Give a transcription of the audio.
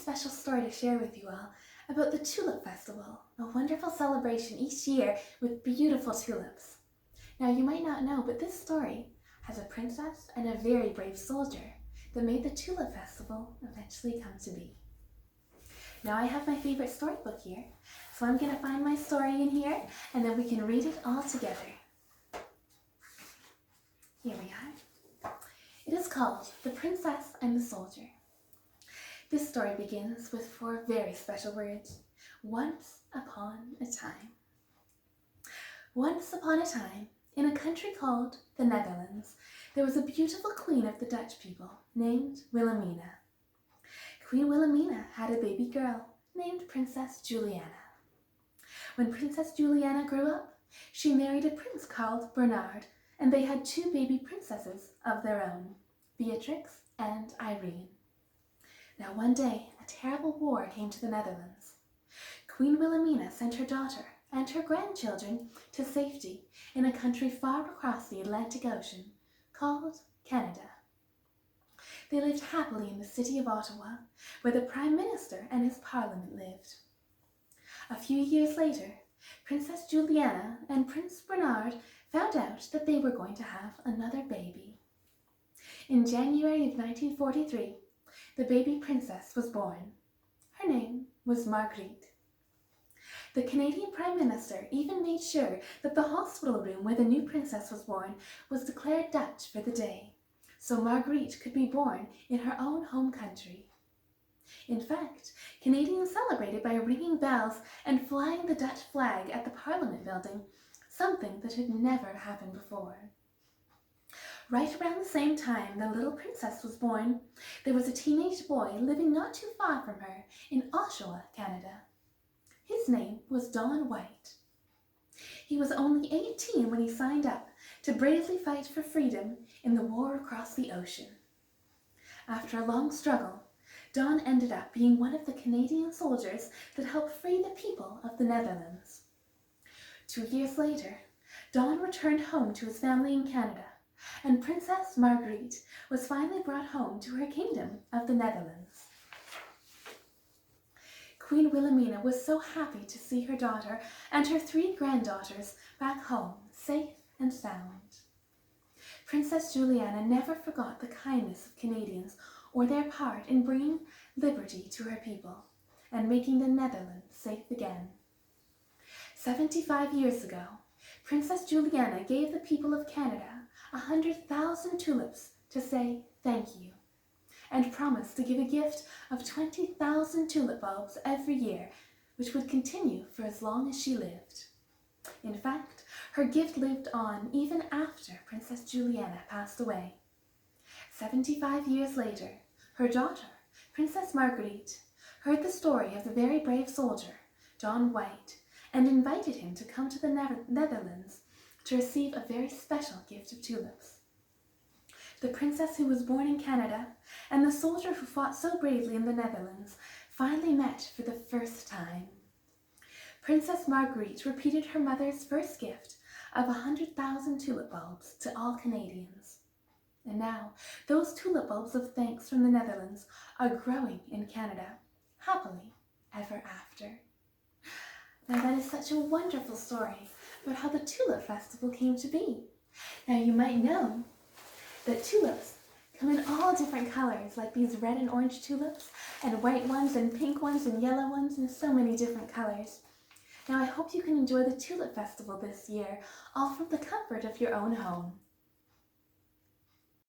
special story to share with you all about the Tulip Festival, a wonderful celebration each year with beautiful tulips. Now, you might not know, but this story has a princess and a very brave soldier that made the Tulip Festival eventually come to be. Now, I have my favorite storybook here, so I'm going to find my story in here, and then we can read it all together. Here we are. It is called The Princess and the Soldier. This story begins with 4 very special words. Once upon a time. Once upon a time, in a country called the Netherlands, there was a beautiful queen of the Dutch people named Wilhelmina. Queen Wilhelmina had a baby girl named Princess Juliana. When Princess Juliana grew up, she married a prince called Bernard, and they had 2 baby princesses of their own, Beatrix and Irene. Now one day, a terrible war came to the Netherlands. Queen Wilhelmina sent her daughter and her grandchildren to safety in a country far across the Atlantic Ocean called Canada. They lived happily in the city of Ottawa, where the Prime Minister and his Parliament lived. A few years later, Princess Juliana and Prince Bernard found out that they were going to have another baby. In January of 1943, the baby princess was born. Her name was Marguerite. The Canadian Prime Minister even made sure that the hospital room where the new princess was born was declared Dutch for the day, so Marguerite could be born in her own home country. In fact, Canadians celebrated by ringing bells and flying the Dutch flag at the Parliament building, something that had never happened before. Right around the same time the little princess was born, there was a teenage boy living not too far from her in Oshawa, Canada. His name was Don White. He was only 18 when he signed up to bravely fight for freedom in the war across the ocean. After a long struggle, Don ended up being one of the Canadian soldiers that helped free the people of the Netherlands. 2 years later, Don returned home to his family in Canada, and Princess Marguerite was finally brought home to her kingdom of the Netherlands. Queen Wilhelmina was so happy to see her daughter and her 3 granddaughters back home, safe and sound. Princess Juliana never forgot the kindness of Canadians or their part in bringing liberty to her people and making the Netherlands safe again. 75 years ago, Princess Juliana gave the people of Canada 100,000 tulips to say thank you, and promised to give a gift of 20,000 tulip bulbs every year, which would continue for as long as she lived. In fact, her gift lived on even after Princess Juliana passed away. 75 years later, her daughter, Princess Marguerite, heard the story of the very brave soldier, Don White, and invited him to come to the Netherlands to receive a very special gift of tulips. The princess who was born in Canada and the soldier who fought so bravely in the Netherlands finally met for the first time. Princess Marguerite repeated her mother's first gift of 100,000 tulip bulbs to all Canadians. And now, those tulip bulbs of thanks from the Netherlands are growing in Canada, happily ever after. Now, that is such a wonderful story about how the Tulip Festival came to be. Now, you might know that tulips come in all different colors, like these red and orange tulips, and white ones, and pink ones, and yellow ones, and so many different colors. Now, I hope you can enjoy the Tulip Festival this year, all from the comfort of your own home.